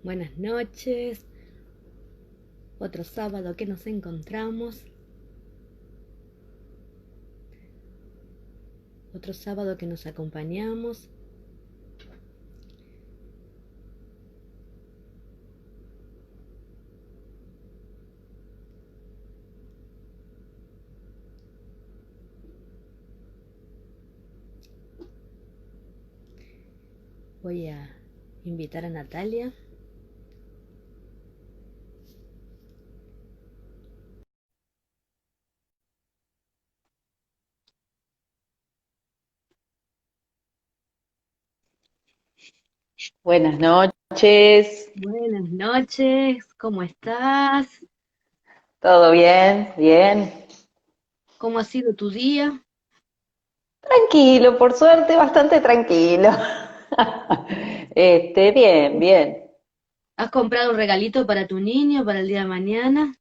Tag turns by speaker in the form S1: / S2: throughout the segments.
S1: Buenas noches, otro sábado que nos encontramos, otro sábado que nos acompañamos. Voy a invitar a Natalia.
S2: Buenas noches,
S1: Buenas noches, ¿cómo estás?
S2: ¿todo bien? Bien.
S1: ¿Cómo ha sido tu día?
S2: Tranquilo, por suerte, bastante tranquilo. Bien, bien.
S1: ¿Has comprado un regalito para tu niño para el día de mañana?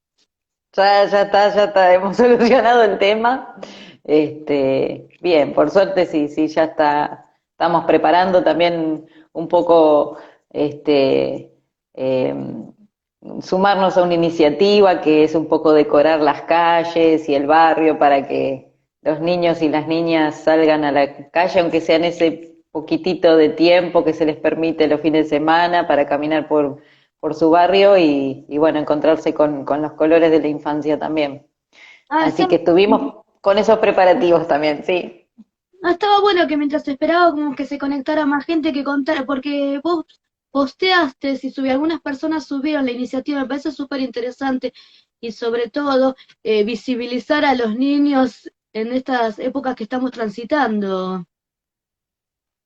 S2: Ya está, hemos solucionado el tema. Bien, por suerte sí, sí, ya está. Estamos preparando también un poco, em, sumarnos a una iniciativa que es un poco decorar las calles y el barrio para que los niños y las niñas salgan a la calle, aunque sea en ese poquitito de tiempo que se les permite los fines de semana para caminar por su barrio y bueno, encontrarse con los colores de la infancia también.
S1: Ah,
S2: Así que estuvimos con esos preparativos también, sí.
S1: estaba bueno que mientras esperaba como que se conectara más gente que contara, porque vos posteaste y subí, algunas personas subieron la iniciativa, me parece súper interesante y sobre todo visibilizar a los niños en estas épocas que estamos transitando.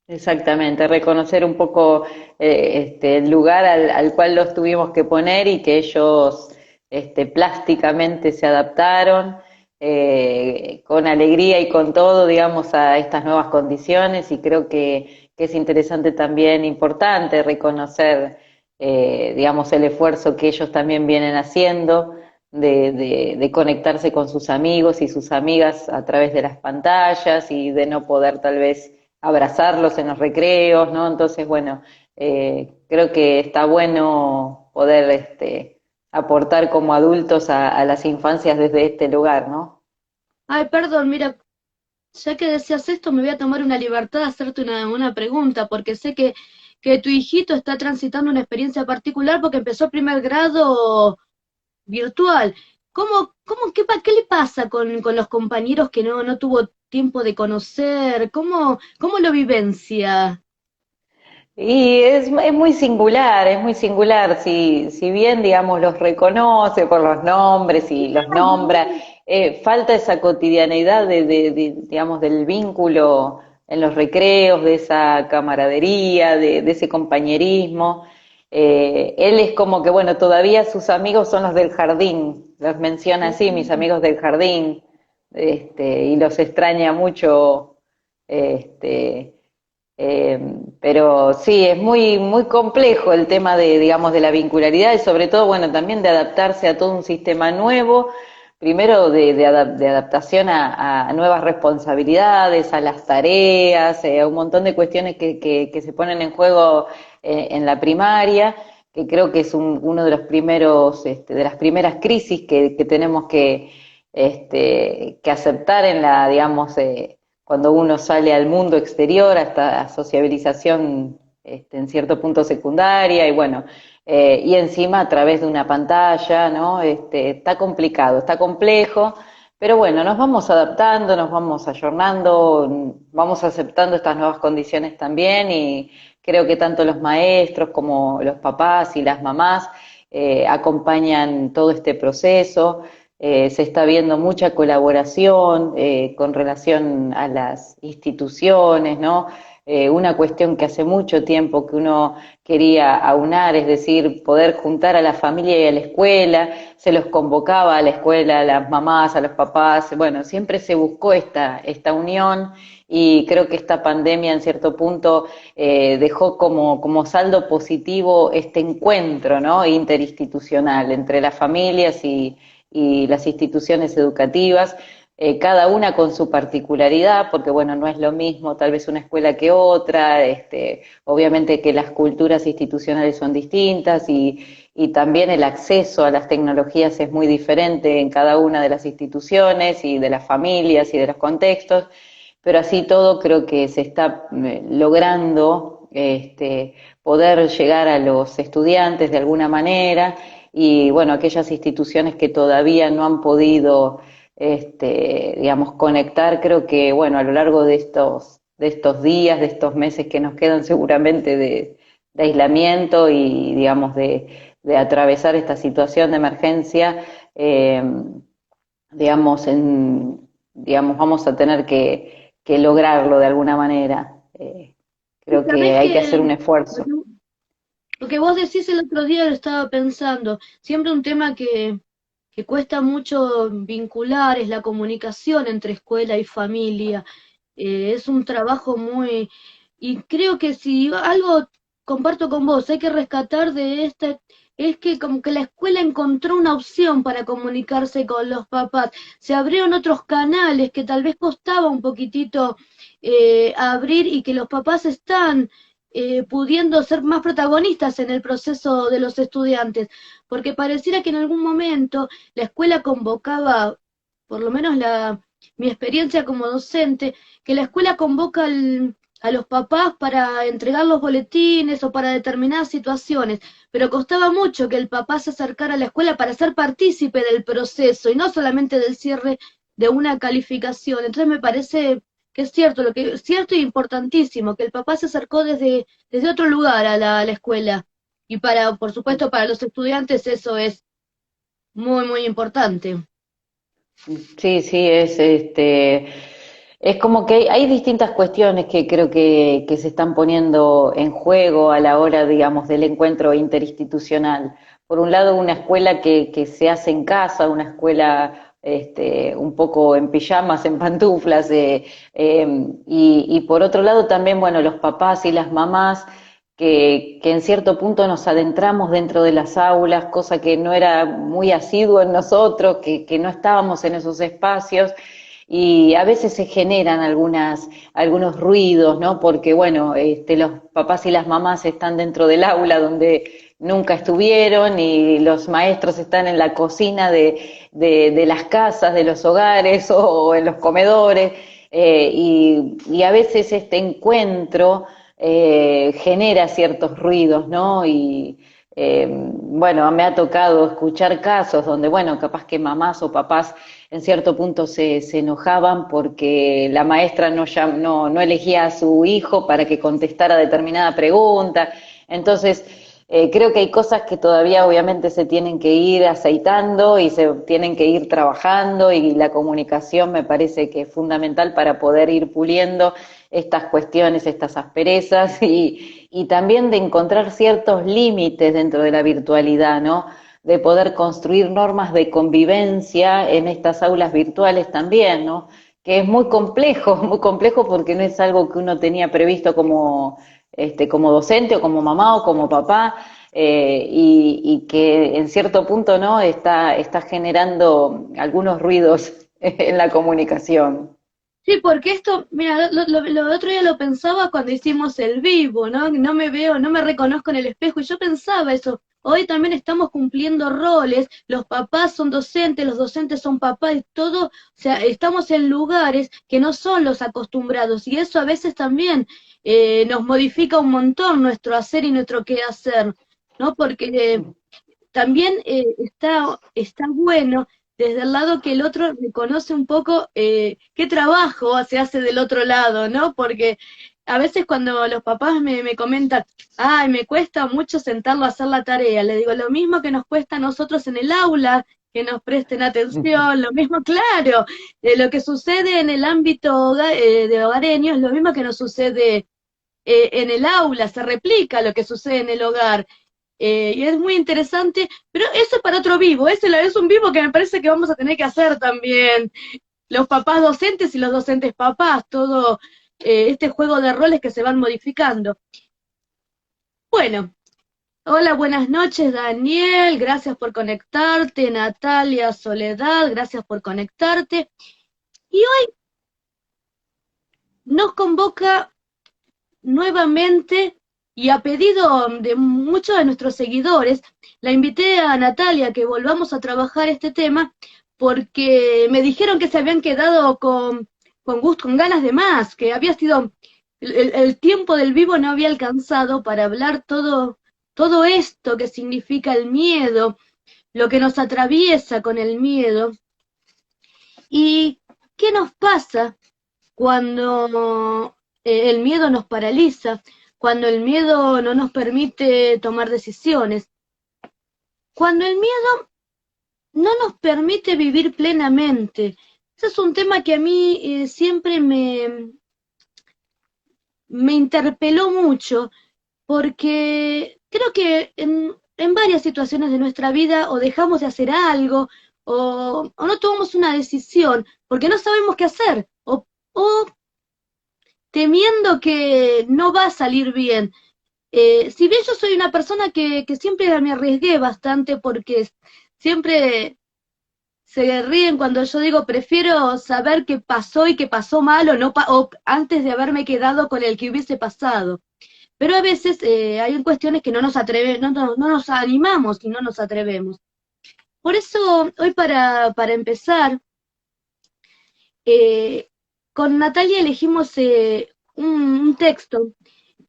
S2: Exactamente, reconocer un poco el lugar al cual los tuvimos que poner y que ellos plásticamente se adaptaron con alegría y con todo, digamos, a estas nuevas condiciones y creo que es interesante también, importante reconocer, digamos, el esfuerzo que ellos también vienen haciendo de conectarse con sus amigos y sus amigas a través de las pantallas y de no poder tal vez abrazarlos en los recreos, ¿no? Entonces, bueno, creo que está bueno poder aportar como adultos a las infancias desde este lugar, ¿no?
S1: Ay, perdón, mira, ya que decías esto, me voy a tomar una libertad de hacerte una pregunta, porque sé que tu hijito está transitando una experiencia particular porque empezó primer grado virtual. ¿Qué le pasa con los compañeros que no tuvo tiempo de conocer? ¿Cómo lo vivencia?
S2: Y es muy singular, si bien, digamos, los reconoce por los nombres y los nombra, falta esa cotidianeidad digamos, del vínculo en los recreos, de esa camaradería, de ese compañerismo. Él es como que, bueno, todavía sus amigos son los del jardín, los menciona así, mis amigos del jardín, y los extraña mucho, este, pero sí, es muy, muy complejo el tema de, digamos, de la vincularidad y sobre todo, bueno, también de adaptarse a todo un sistema nuevo, primero de adaptación a nuevas responsabilidades, a las tareas, a un montón de cuestiones que se ponen en juego en la primaria, que creo que es uno de los primeros, de las primeras crisis que tenemos que aceptar en la, digamos, cuando uno sale al mundo exterior, a esta sociabilización en cierto punto secundaria, y bueno, y encima a través de una pantalla, ¿no? Está complicado, está complejo, pero bueno, nos vamos adaptando, nos vamos ayornando, vamos aceptando estas nuevas condiciones también, y creo que tanto los maestros como los papás y las mamás acompañan todo este proceso. Se está viendo mucha colaboración con relación a las instituciones, ¿no? Una cuestión que hace mucho tiempo que uno quería aunar, es decir, poder juntar a la familia y a la escuela, se los convocaba a la escuela, a las mamás, a los papás, bueno, siempre se buscó esta unión y creo que esta pandemia en cierto punto dejó como saldo positivo este encuentro, ¿no? Interinstitucional entre las familias y las instituciones educativas. cada una con su particularidad, porque bueno, no es lo mismo tal vez una escuela que otra, obviamente que las culturas institucionales son distintas y también el acceso a las tecnologías es muy diferente en cada una de las instituciones y de las familias y de los contextos, pero así todo creo que se está logrando poder llegar a los estudiantes de alguna manera y bueno, aquellas instituciones que todavía no han podido digamos, conectar, creo que, bueno, a lo largo de estos días, de estos meses que nos quedan seguramente de aislamiento y, digamos, de atravesar esta situación de emergencia, digamos, digamos, vamos a tener que lograrlo de alguna manera.
S1: Y
S2: Creo que
S1: sabés
S2: hay que
S1: que
S2: hacer un esfuerzo.
S1: lo que vos decís el otro día lo estaba pensando, siempre un tema que cuesta mucho vincular es la comunicación entre escuela y familia. Es un trabajo muy... Y creo que si algo comparto con vos, hay que rescatar de esta, es que como que la escuela encontró una opción para comunicarse con los papás. Se abrieron otros canales que tal vez costaba un poquitito abrir y que los papás están pudiendo ser más protagonistas en el proceso de los estudiantes, porque pareciera que en algún momento la escuela convocaba, por lo menos mi experiencia como docente, que la escuela convoca a los papás para entregar los boletines o para determinadas situaciones, pero costaba mucho que el papá se acercara a la escuela para ser partícipe del proceso y no solamente del cierre de una calificación. Entonces me parece que es cierto, lo que es cierto y importantísimo, que el papá se acercó desde otro lugar a la escuela. Y para, por supuesto, para los estudiantes eso es muy, muy importante.
S2: Sí, sí, es como que hay distintas cuestiones que creo que se están poniendo en juego a la hora, digamos, del encuentro interinstitucional. Por un lado, una escuela que se hace en casa, una escuela un poco en pijamas, en pantuflas, y por otro lado también, bueno, los papás y las mamás que en cierto punto nos adentramos dentro de las aulas, cosa que no era muy asiduo en nosotros, que no estábamos en esos espacios y a veces se generan algunos ruidos, ¿no? Porque, bueno, los papás y las mamás están dentro del aula donde nunca estuvieron y los maestros están en la cocina de las casas, de los hogares o en los comedores y a veces este encuentro genera ciertos ruidos, ¿no? Y bueno, me ha tocado escuchar casos donde, bueno, capaz que mamás o papás en cierto punto se enojaban porque la maestra no elegía a su hijo para que contestara determinada pregunta. Entonces, creo que hay cosas que todavía obviamente se tienen que ir aceitando y se tienen que ir trabajando y la comunicación me parece que es fundamental para poder ir puliendo estas cuestiones, estas asperezas y también de encontrar ciertos límites dentro de la virtualidad, ¿no? De poder construir normas de convivencia en estas aulas virtuales también, ¿no? Que es muy complejo porque no es algo que uno tenía previsto como docente o como mamá o como papá, y que en cierto punto, ¿no? Está generando algunos ruidos en la comunicación.
S1: Sí, porque esto, mira, lo otro día lo pensaba cuando hicimos el vivo, ¿no? No me veo, no me reconozco en el espejo, y yo pensaba eso. Hoy también estamos cumpliendo roles, los papás son docentes, los docentes son papás, y todo, o sea, estamos en lugares que no son los acostumbrados, y eso a veces también nos modifica un montón nuestro hacer y nuestro qué hacer, ¿no? Porque también está bueno desde el lado que el otro reconoce un poco qué trabajo se hace del otro lado, ¿no? Porque a veces cuando los papás me comentan, ay, me cuesta mucho sentarlo a hacer la tarea, le digo, lo mismo que nos cuesta a nosotros en el aula, que nos presten atención, lo mismo, claro, lo que sucede en el ámbito de hogareño es lo mismo que nos sucede en el aula, se replica lo que sucede en el hogar. Y es muy interesante, pero eso para otro vivo, ese es un vivo que me parece que vamos a tener que hacer también, los papás docentes y los docentes papás, todo este juego de roles que se van modificando. Bueno, hola, buenas noches Daniel, gracias por conectarte, Natalia, Soledad, gracias por conectarte. Y hoy nos convoca nuevamente y a pedido de muchos de nuestros seguidores, la invité a Natalia que volvamos a trabajar este tema porque me dijeron que se habían quedado con gusto, con ganas de más, que había sido el tiempo del vivo no había alcanzado para hablar todo esto que significa el miedo, lo que nos atraviesa con el miedo y qué nos pasa cuando el miedo nos paraliza, cuando el miedo no nos permite tomar decisiones, cuando el miedo no nos permite vivir plenamente. Ese es un tema que a mí siempre me interpeló mucho, porque creo que en varias situaciones de nuestra vida o dejamos de hacer algo o no tomamos una decisión porque no sabemos qué hacer o temiendo que no va a salir bien. Si bien yo soy una persona que siempre me arriesgué bastante porque siempre se ríen cuando yo digo prefiero saber qué pasó y qué pasó mal o no o antes de haberme quedado con el que hubiese pasado. Pero a veces hay cuestiones que no nos no nos animamos y no nos atrevemos. Por eso, hoy para empezar, eh, con Natalia elegimos un texto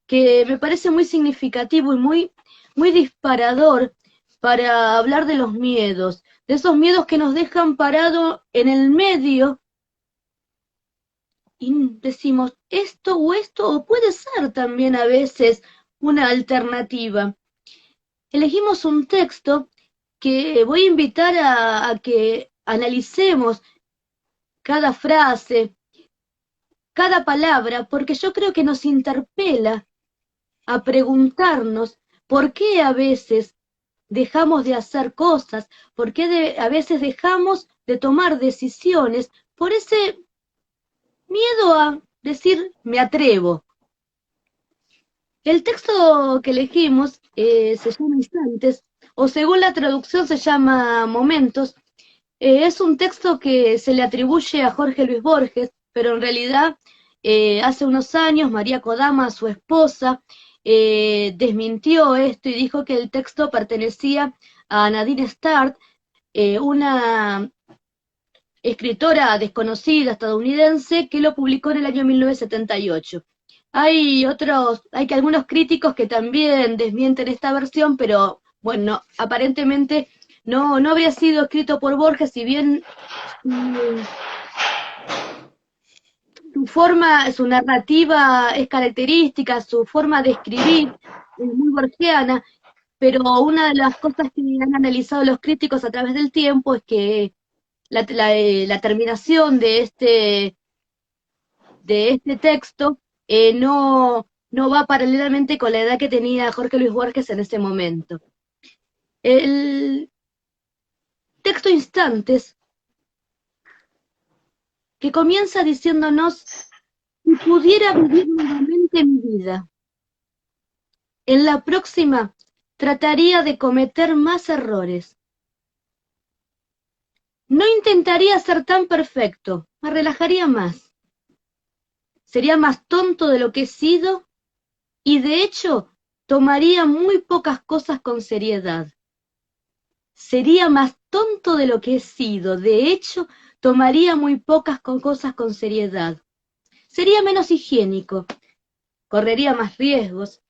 S1: que me parece muy significativo y muy disparador para hablar de los miedos, de esos miedos que nos dejan parado en el medio y decimos esto, o puede ser también a veces una alternativa. Elegimos un texto que voy a invitar a que analicemos cada frase, cada palabra, porque yo creo que nos interpela a preguntarnos por qué a veces dejamos de hacer cosas, por qué a veces dejamos de tomar decisiones por ese miedo a decir me atrevo. El texto que elegimos se llama Instantes, o según la traducción se llama Momentos. Es un texto que se le atribuye a Jorge Luis Borges, pero en realidad hace unos años María Kodama, su esposa, desmintió esto y dijo que el texto pertenecía a Nadine Starr, una escritora desconocida estadounidense que lo publicó en el año 1978. Hay que algunos críticos que también desmienten esta versión, pero bueno, aparentemente no habría sido escrito por Borges, si bien su forma, su narrativa es característica, su forma de escribir es muy borgiana, pero una de las cosas que han analizado los críticos a través del tiempo es que la terminación de este texto no va paralelamente con la edad que tenía Jorge Luis Borges en ese momento. El texto Instantes, que comienza diciéndonos, si pudiera vivir nuevamente mi vida, en la próxima trataría de cometer más errores. No intentaría ser tan perfecto, me relajaría más. Sería más tonto de lo que he sido y de hecho tomaría muy pocas cosas con seriedad. Sería más tonto de lo que he sido, de hecho tomaría muy pocas cosas con seriedad. Sería menos higiénico, correría más riesgos,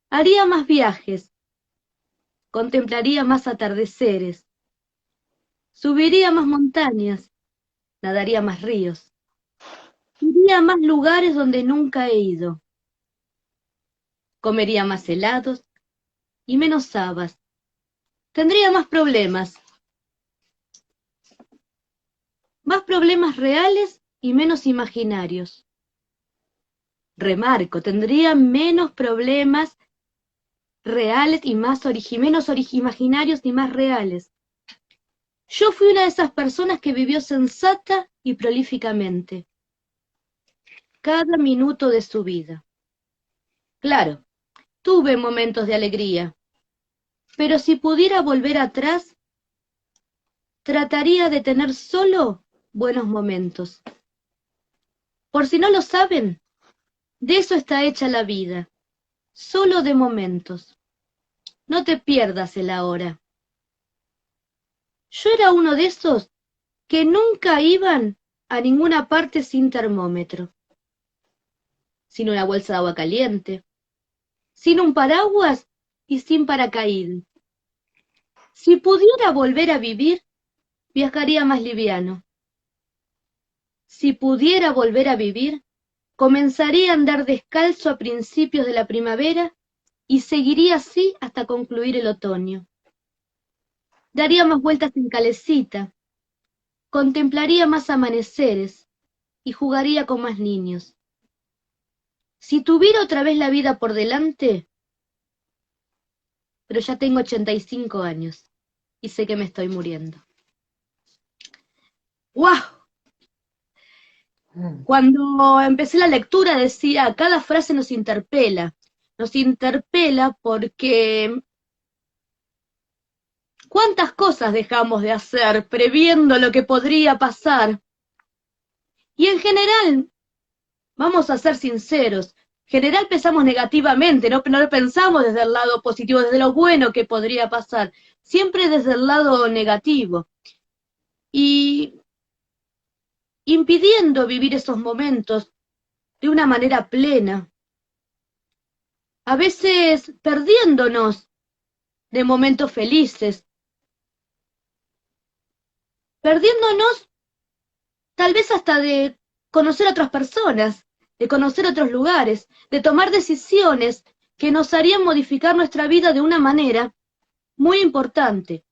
S1: haría más viajes, contemplaría más atardeceres, subiría más montañas, nadaría más ríos, iría a más lugares donde nunca he ido, comería más helados y menos habas, tendría más problemas reales y menos imaginarios. Remarco, tendría menos problemas reales y menos imaginarios y más reales. Yo fui una de esas personas que vivió sensata y prolíficamente cada minuto de su vida. Claro, tuve momentos de alegría, pero si pudiera volver atrás, trataría de tener solo buenos momentos. Por si no lo saben, de eso está hecha la vida, solo de momentos. No te pierdas el ahora. Yo era uno de esos que nunca iban a ninguna parte sin termómetro, sin una bolsa de agua caliente, sin un paraguas y sin paracaídas. Si pudiera volver a vivir, viajaría más liviano. Si pudiera volver a vivir, comenzaría a andar descalzo a principios de la primavera y seguiría así hasta concluir el otoño. Daría más vueltas en calecita, contemplaría más amaneceres y jugaría con más niños. Si tuviera otra vez la vida por delante, pero ya tengo 85 años y sé que me estoy muriendo. ¡Guau! Cuando empecé la lectura decía, cada frase nos interpela porque ¿cuántas cosas dejamos de hacer previendo lo que podría pasar? Y en general, vamos a ser sinceros, en general pensamos negativamente, no lo pensamos desde el lado positivo, desde lo bueno que podría pasar, siempre desde el lado negativo. Y impidiendo vivir esos momentos de una manera plena, a veces perdiéndonos de momentos felices, perdiéndonos tal vez hasta de conocer a otras personas, de conocer otros lugares, de tomar decisiones que nos harían modificar nuestra vida de una manera muy importante.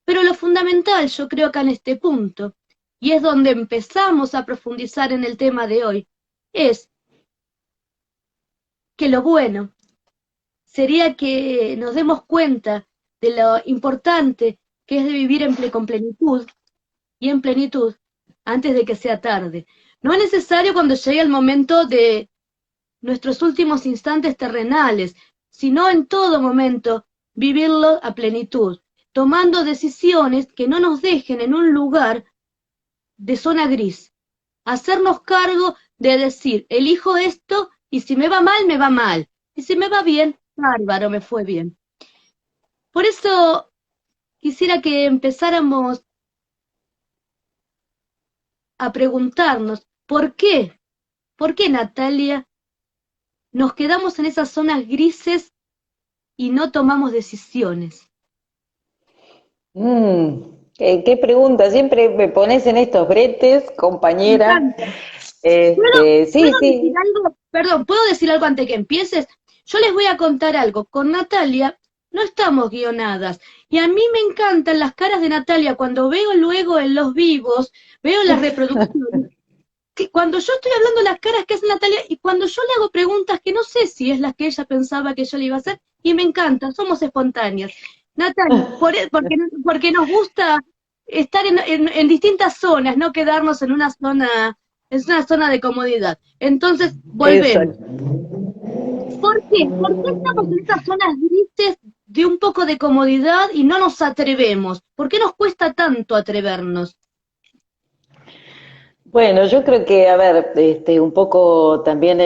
S1: Pero lo fundamental, yo creo que en este punto, y es donde empezamos a profundizar en el tema de hoy, es que lo bueno sería que nos demos cuenta de lo importante que es de vivir con plenitud y en plenitud antes de que sea tarde. No es necesario cuando llegue el momento de nuestros últimos instantes terrenales, sino en todo momento vivirlo a plenitud, tomando decisiones que no nos dejen en un lugar de zona gris. Hacernos cargo de decir, elijo esto y si me va mal, me va mal. Y si me va bien, bárbaro, me fue bien. Por eso quisiera que empezáramos a preguntarnos, ¿por qué, Natalia, nos quedamos en esas zonas grises y no tomamos decisiones?
S2: Qué pregunta, siempre me pones en estos bretes,
S1: Me
S2: compañera.
S1: encanta. ¿Puedo
S2: Sí,
S1: decir
S2: sí.
S1: algo? Perdón, ¿puedo decir algo antes que empieces? Yo les voy a contar algo. Con Natalia no estamos guionadas. Y a mí me encantan las caras de Natalia cuando veo luego en los vivos, veo las reproducciones. Que cuando yo estoy hablando las caras que hace Natalia y cuando yo le hago preguntas que no sé si es las que ella pensaba que yo le iba a hacer, y me encanta, somos espontáneas. Natalia, porque nos gusta estar en distintas zonas, no quedarnos en una zona, es una zona de comodidad. Entonces, volvemos.
S2: Exacto.
S1: ¿Por qué? ¿Por qué estamos en esas zonas grises de un poco de comodidad y no nos atrevemos? ¿Por qué nos cuesta tanto atrevernos?
S2: Bueno, yo creo que, a ver, un poco también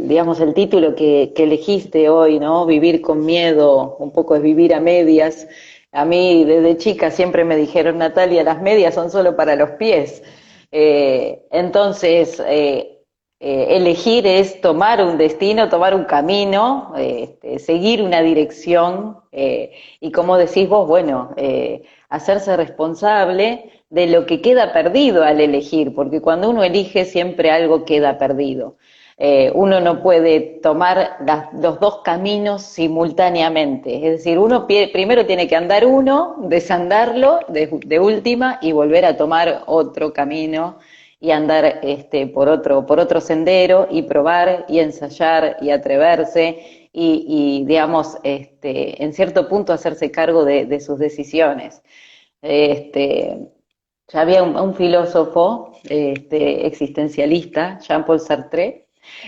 S2: digamos, el título que elegiste hoy, ¿no? Vivir con miedo, un poco es vivir a medias. A mí desde chica siempre me dijeron, Natalia, las medias son solo para los pies. Entonces, elegir es tomar un destino, tomar un camino, seguir una dirección, y como decís vos, bueno, hacerse responsable de lo que queda perdido al elegir, porque cuando uno elige siempre algo queda perdido. Uno no puede tomar los dos caminos simultáneamente, es decir, uno primero tiene que andar uno, desandarlo de última y volver a tomar otro camino y andar por otro sendero y probar y ensayar y atreverse y digamos, en cierto punto hacerse cargo de sus decisiones. Este, ya había un filósofo existencialista, Jean-Paul Sartre,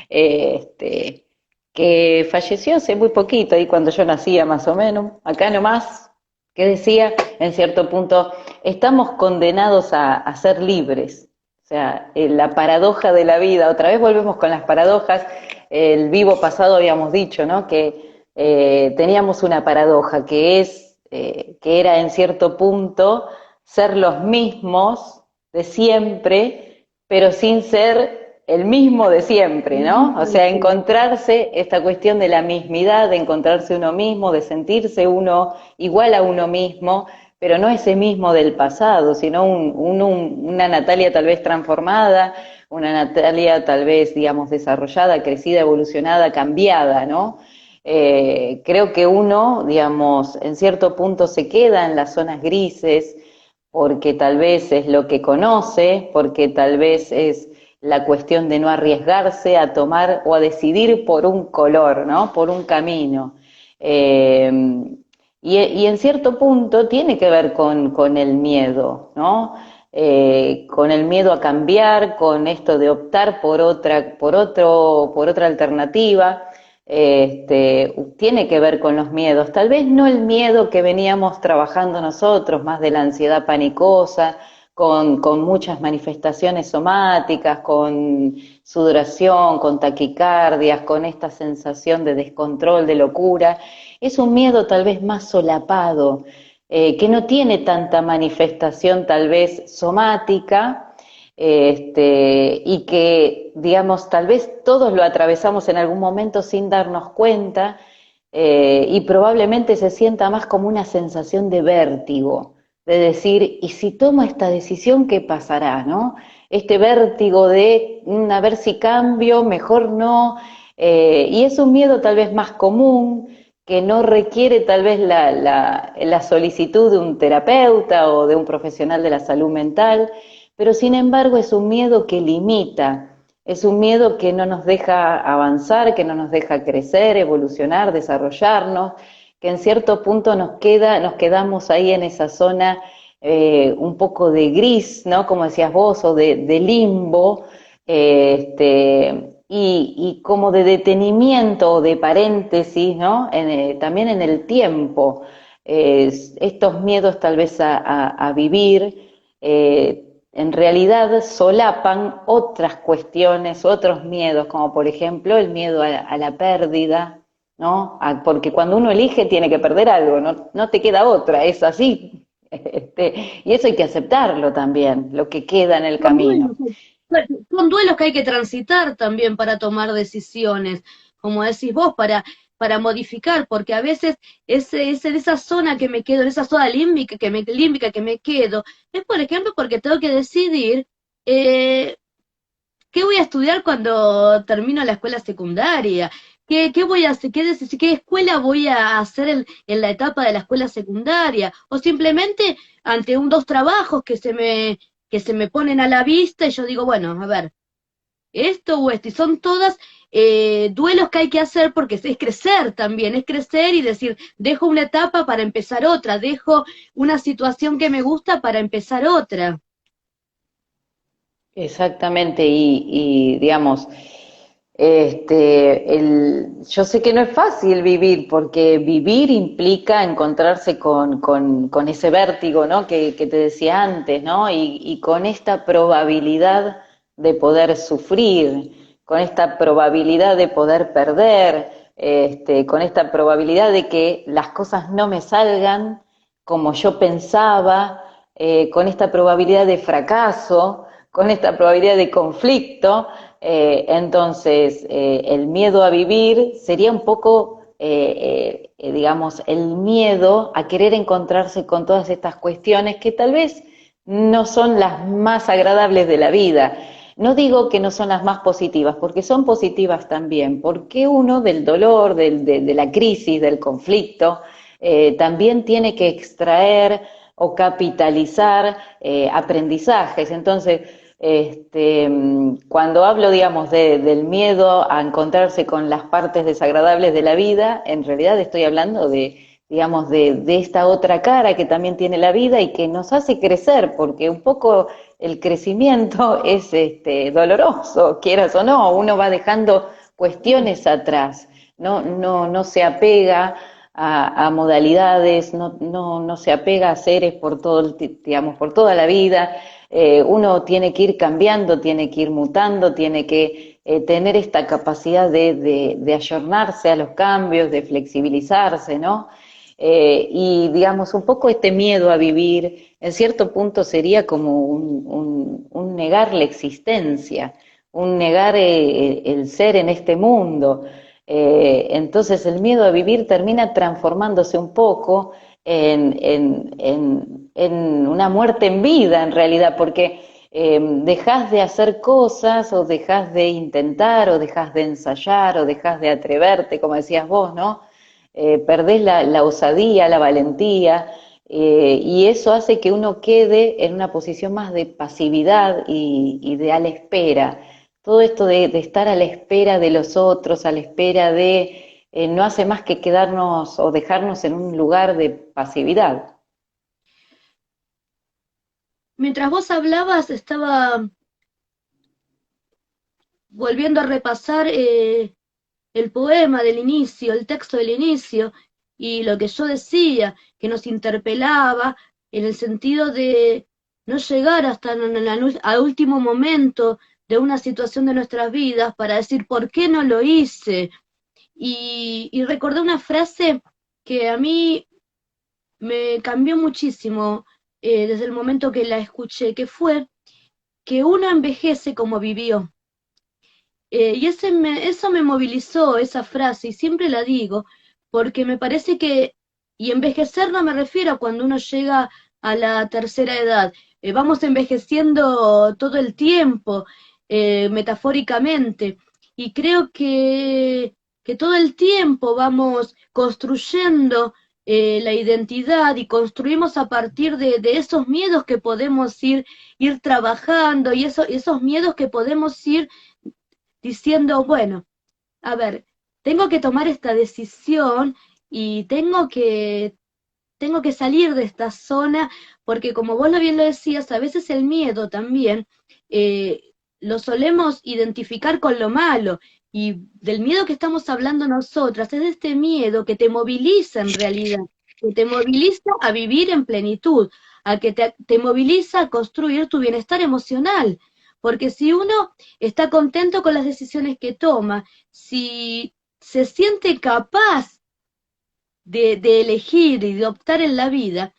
S2: este, que falleció hace muy poquito, ahí cuando yo nacía más o menos, acá nomás, que decía, en cierto punto, estamos condenados a ser libres, sea, la paradoja de la vida, otra vez volvemos con las paradojas, el vivo pasado habíamos dicho, ¿no? Que teníamos una paradoja que era en cierto punto ser los mismos de siempre, pero sin ser el mismo de siempre, ¿no? O sea, encontrarse esta cuestión de la mismidad, de encontrarse uno mismo, de sentirse uno igual a uno mismo, pero no ese mismo del pasado, sino una Natalia tal vez transformada, una Natalia tal vez, digamos, desarrollada, crecida, evolucionada, cambiada, ¿no? Creo que uno, digamos, en cierto punto se queda en las zonas grises, porque tal vez es lo que conoce, porque tal vez es la cuestión de no arriesgarse a tomar o a decidir por un color, ¿no? Por un camino. Eh, y en cierto punto tiene que ver con el miedo, ¿no? Con el miedo a cambiar, con esto de optar por otra alternativa. Tiene que ver con los miedos, tal vez no el miedo que veníamos trabajando nosotros, más de la ansiedad panicosa, con muchas manifestaciones somáticas, con sudoración, con taquicardias, con esta sensación de descontrol, de locura. Es un miedo tal vez más solapado, que no tiene tanta manifestación tal vez somática, y que, digamos, tal vez todos lo atravesamos en algún momento sin darnos cuenta, y probablemente se sienta más como una sensación de vértigo, de decir, ¿y si tomo esta decisión, qué pasará, no? Este vértigo de, a ver si cambio, mejor no, y es un miedo tal vez más común, que no requiere tal vez la solicitud de un terapeuta o de un profesional de la salud mental, pero sin embargo es un miedo que limita, es un miedo que no nos deja avanzar, que no nos deja crecer, evolucionar, desarrollarnos, que en cierto punto nos quedamos ahí en esa zona, un poco de gris, ¿no? Como decías vos, o de limbo, y como de detenimiento o de paréntesis, ¿no? También en el tiempo, estos miedos tal vez a vivir, en realidad solapan otras cuestiones, otros miedos, como por ejemplo el miedo a la pérdida, ¿no? Porque cuando uno elige tiene que perder algo, no te queda otra, es así. Y eso hay que aceptarlo también, lo que queda en el
S1: Son
S2: camino.
S1: duelos, son duelos que hay que transitar también para tomar decisiones, como decís vos, para modificar, porque a veces es en esa zona que me quedo, en esa zona límbica que me quedo, es por ejemplo porque tengo que decidir eh, qué voy a estudiar cuando termino la escuela secundaria, qué voy a hacer, qué escuela voy a hacer en la etapa de la escuela secundaria, o simplemente ante dos trabajos que se me ponen a la vista y yo digo, bueno, a ver, esto o esto, y son todas duelos que hay que hacer porque es crecer también, es crecer y decir, dejo una etapa para empezar otra, dejo una situación que me gusta para empezar otra.
S2: Exactamente, y digamos, yo sé que no es fácil vivir, porque vivir implica encontrarse con ese vértigo, ¿no? Que te decía antes, ¿no? Y con esta probabilidad de poder sufrir, con esta probabilidad de poder perder, con esta probabilidad de que las cosas no me salgan como yo pensaba, con esta probabilidad de fracaso, con esta probabilidad de conflicto. Entonces, el miedo a vivir sería un poco, digamos, el miedo a querer encontrarse con todas estas cuestiones que tal vez no son las más agradables de la vida. No digo que no son las más positivas, porque son positivas también, porque uno del dolor, de la crisis, del conflicto, también tiene que extraer o capitalizar aprendizajes. Entonces, cuando hablo, digamos, del miedo a encontrarse con las partes desagradables de la vida, en realidad estoy hablando digamos, de esta otra cara que también tiene la vida y que nos hace crecer, porque un poco el crecimiento es doloroso, quieras o no, uno va dejando cuestiones atrás, no se apega a modalidades, no se apega a seres por todo, digamos, por toda la vida, Uno tiene que ir cambiando, tiene que ir mutando, tiene que tener esta capacidad de ayornarse a los cambios, de flexibilizarse, ¿no? Y digamos, un poco este miedo a vivir, en cierto punto sería como un negar la existencia, un negar el ser en este mundo. Entonces el miedo a vivir termina transformándose un poco en una muerte en vida, en realidad, porque dejás de hacer cosas, o dejás de intentar, o dejás de ensayar, o dejás de atreverte, como decías vos, ¿no? Perdés la osadía, la valentía, y eso hace que uno quede en una posición más de pasividad y de a la espera. Todo esto de estar a la espera de los otros, a la espera de, no hace más que quedarnos o dejarnos en un lugar de pasividad.
S1: Mientras vos hablabas, estaba volviendo a repasar el poema del inicio, el texto del inicio, y lo que yo decía, que nos interpelaba en el sentido de no llegar hasta al último momento de una situación de nuestras vidas para decir, ¿por qué no lo hice? Y recordé una frase que a mí me cambió muchísimo desde el momento que la escuché, que fue que uno envejece como vivió. Eso me movilizó, esa frase, y siempre la digo, porque me parece que, y envejecer no me refiero a cuando uno llega a la tercera edad, vamos envejeciendo todo el tiempo, metafóricamente, y creo que todo el tiempo vamos construyendo la identidad y construimos a partir de esos miedos que podemos ir trabajando y esos miedos que podemos ir diciendo, bueno, a ver, tengo que tomar esta decisión y tengo que salir de esta zona, porque como vos bien lo decías, a veces el miedo también lo solemos identificar con lo malo, y del miedo que estamos hablando nosotras es de este miedo que te moviliza en realidad, que te moviliza a vivir en plenitud, a que te moviliza a construir tu bienestar emocional, porque si uno está contento con las decisiones que toma, si se siente capaz de elegir y de optar en la vida,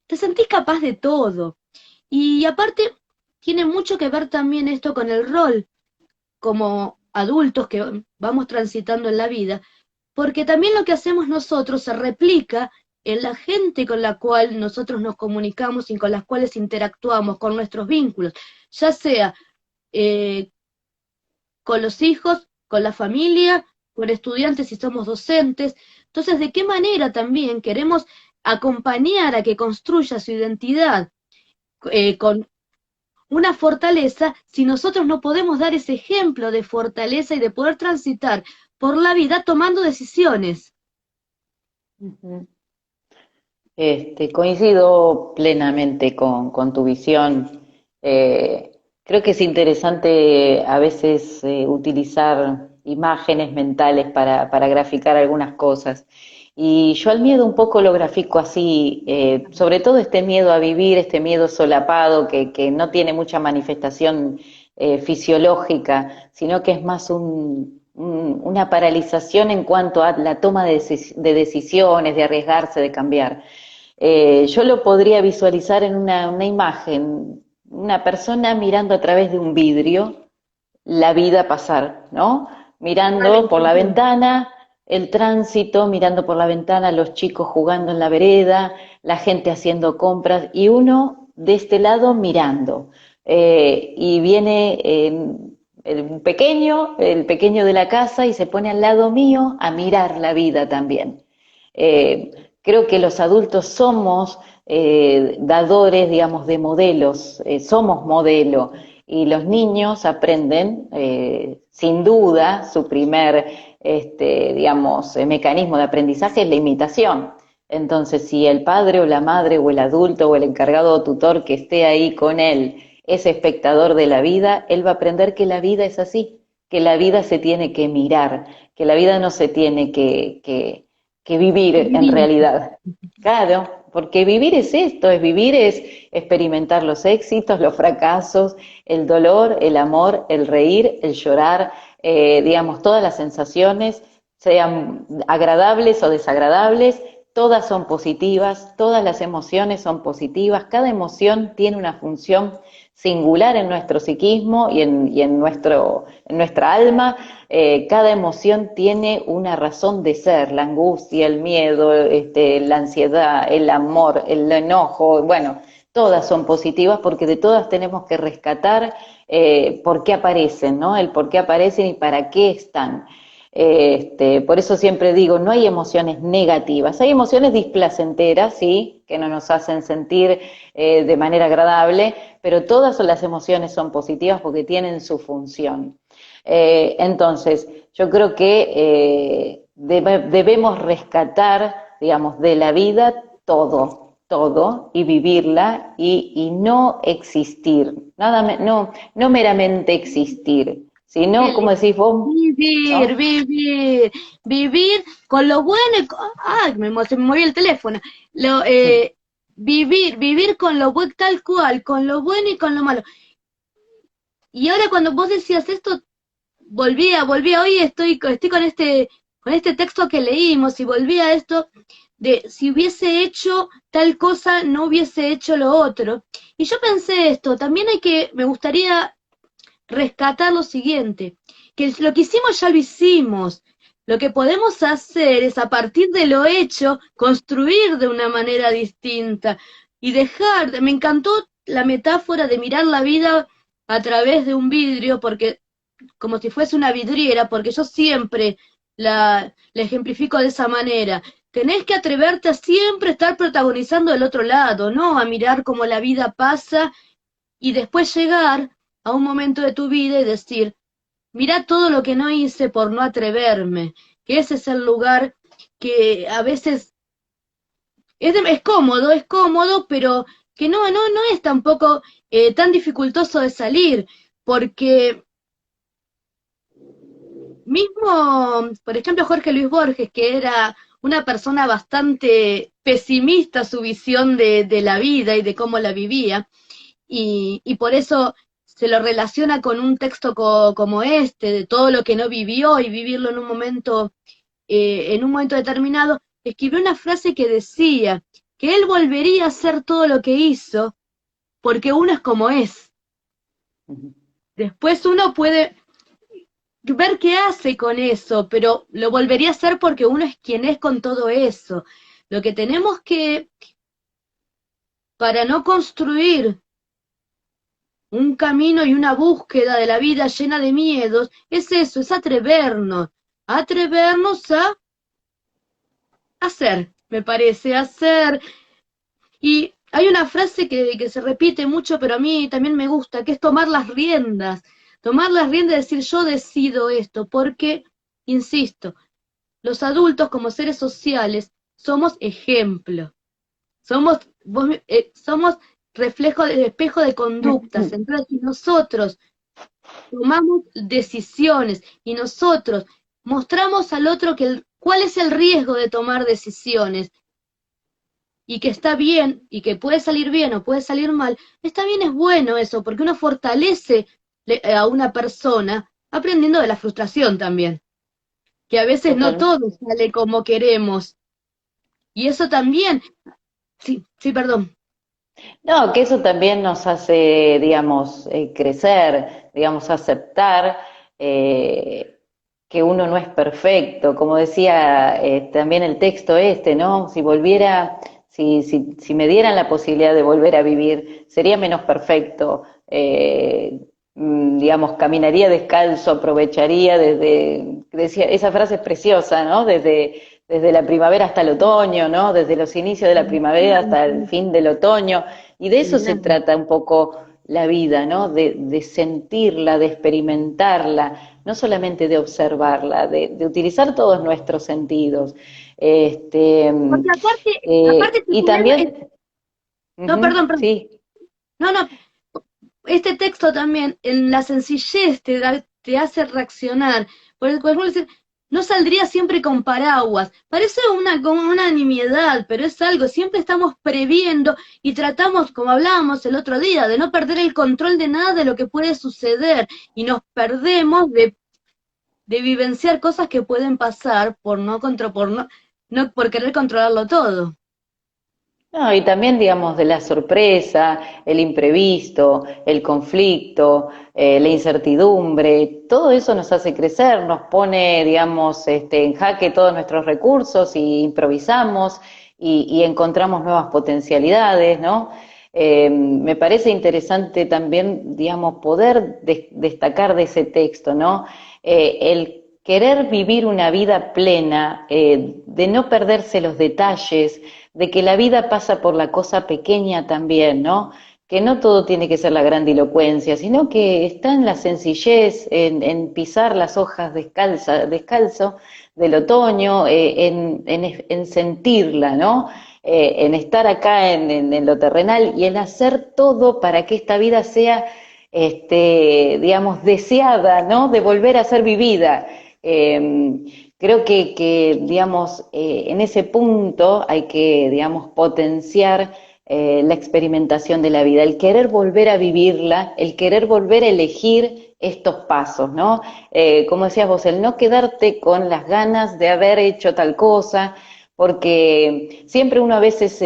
S1: te sentís capaz de todo. Y aparte, tiene mucho que ver también esto con el rol como adultos que vamos transitando en la vida, porque también lo que hacemos nosotros se replica en la gente con la cual nosotros nos comunicamos y con las cuales interactuamos, con nuestros vínculos, ya sea eh, con los hijos, con la familia, con estudiantes si somos docentes. Entonces, ¿de qué manera también queremos acompañar a que construya su identidad con una fortaleza si nosotros no podemos dar ese ejemplo de fortaleza y de poder transitar por la vida tomando decisiones?
S2: Ujú. Coincido plenamente con tu visión. Creo que es interesante a veces utilizar imágenes mentales para graficar algunas cosas. Y yo al miedo un poco lo grafico así, sobre todo este miedo a vivir, este miedo solapado que no tiene mucha manifestación fisiológica, sino que es más una paralización en cuanto a la toma de decisiones, de arriesgarse, de cambiar. Yo lo podría visualizar en una imagen, una persona mirando a través de un vidrio la vida pasar, ¿no? Mirando por la ventana el tránsito, mirando por la ventana los chicos jugando en la vereda, la gente haciendo compras y uno de este lado mirando. Y viene el pequeño de la casa y se pone al lado mío a mirar la vida también. Creo que los adultos somos dadores, digamos, de modelos, somos modelo, y los niños aprenden, sin duda, su primer, digamos, mecanismo de aprendizaje es la imitación. Entonces, si el padre o la madre o el adulto o el encargado o tutor que esté ahí con él es espectador de la vida, él va a aprender que la vida es así, que la vida se tiene que mirar, que la vida no se tiene que vivir en
S1: Vivir.
S2: realidad. Claro, porque vivir es esto, es vivir, es experimentar los éxitos, los fracasos, el dolor, el amor, el reír, el llorar, digamos, todas las sensaciones, sean agradables o desagradables, todas son positivas, todas las emociones son positivas, cada emoción tiene una función singular en nuestro psiquismo y en nuestra alma. Cada emoción tiene una razón de ser, la angustia, el miedo, la ansiedad, el amor, el enojo, bueno, todas son positivas porque de todas tenemos que rescatar por qué aparecen, ¿no? El por qué aparecen y para qué están. Por eso siempre digo, no hay emociones negativas, hay emociones displacenteras, sí, que no nos hacen sentir de manera agradable, pero todas las emociones son positivas porque tienen su función. Entonces, yo creo que debemos rescatar, digamos, de la vida todo, y vivirla y no existir, no meramente existir, sino, como decís vos,
S1: Vivir,
S2: ¿no?
S1: vivir, vivir con lo bueno y ¡ay! Se me movió el teléfono. Vivir con lo bueno, tal cual, con lo bueno y con lo malo. Y ahora cuando vos decías esto, volvía, hoy estoy con este texto que leímos y volví a esto de si hubiese hecho tal cosa, no hubiese hecho lo otro. Y yo pensé esto, también me gustaría rescatar lo siguiente, que lo que hicimos ya lo hicimos. Lo que podemos hacer es a partir de lo hecho, construir de una manera distinta y me encantó la metáfora de mirar la vida a través de un vidrio, porque como si fuese una vidriera, porque yo siempre la ejemplifico de esa manera. Tenés que atreverte a siempre estar protagonizando el otro lado, ¿no? A mirar cómo la vida pasa y después llegar a un momento de tu vida y decir, mira todo lo que no hice por no atreverme, que ese es el lugar que a veces es cómodo, pero que no es tampoco tan dificultoso de salir, porque mismo, por ejemplo, Jorge Luis Borges, que era una persona bastante pesimista su visión de la vida y de cómo la vivía, y por eso se lo relaciona con un texto como este, de todo lo que no vivió y vivirlo en un momento determinado, escribió una frase que decía que él volvería a hacer todo lo que hizo porque uno es como es. Después uno puede ver qué hace con eso, pero lo volvería a hacer porque uno es quien es con todo eso. Lo que tenemos para no construir un camino y una búsqueda de la vida llena de miedos, es eso, es atrevernos a hacer, me parece, hacer. Y hay una frase que se repite mucho, pero a mí también me gusta, que es tomar las riendas y decir yo decido esto, porque, insisto, los adultos como seres sociales somos ejemplo, somos reflejo de espejo de conductas, entonces si nosotros tomamos decisiones y nosotros mostramos al otro cuál es el riesgo de tomar decisiones y que está bien y que puede salir bien o puede salir mal, está bien, es bueno eso, porque uno fortalece a una persona aprendiendo de la frustración también, que a veces no
S2: Totalmente.
S1: todo sale como queremos. Y eso también, sí, sí, perdón.
S2: No, que eso también nos hace, digamos, crecer, digamos, aceptar que uno no es perfecto. Como decía también el texto ¿no? Si me dieran la posibilidad de volver a vivir, sería menos perfecto. Digamos, caminaría descalzo, aprovecharía decía, esa frase es preciosa, ¿no? Desde la primavera hasta el otoño, ¿no? Desde los inicios de la primavera hasta el fin del otoño. Y de eso se trata un poco la vida, ¿no? De sentirla, de experimentarla, no solamente de observarla, de utilizar todos nuestros sentidos. Este,
S1: Porque aparte te
S2: y
S1: pones,
S2: también,
S1: no, perdón,
S2: sí,
S1: no, este texto también, en la sencillez te hace reaccionar. Por ejemplo, decir, no saldría siempre con paraguas. Parece como una nimiedad, pero es algo, siempre estamos previendo y tratamos, como hablábamos el otro día, de no perder el control de nada de lo que puede suceder y nos perdemos de vivenciar cosas que pueden pasar no por querer controlarlo todo.
S2: No, y también, digamos, de la sorpresa, el imprevisto, el conflicto, la incertidumbre, todo eso nos hace crecer, nos pone, digamos, en jaque todos nuestros recursos y improvisamos y encontramos nuevas potencialidades, ¿no? Me parece interesante también, digamos, poder destacar de ese texto, ¿no? El querer vivir una vida plena, de no perderse los detalles, de que la vida pasa por la cosa pequeña también, ¿no? Que no todo tiene que ser la grandilocuencia, sino que está en la sencillez, en pisar las hojas descalzo del otoño, en sentirla, ¿no? En estar acá en lo terrenal y en hacer todo para que esta vida sea, digamos, deseada, ¿no? De volver a ser vivida. Creo que digamos, en ese punto hay que, digamos, potenciar la experimentación de la vida, el querer volver a vivirla, el querer volver a elegir estos pasos, ¿no? Como decías vos, el no quedarte con las ganas de haber hecho tal cosa, porque siempre uno a veces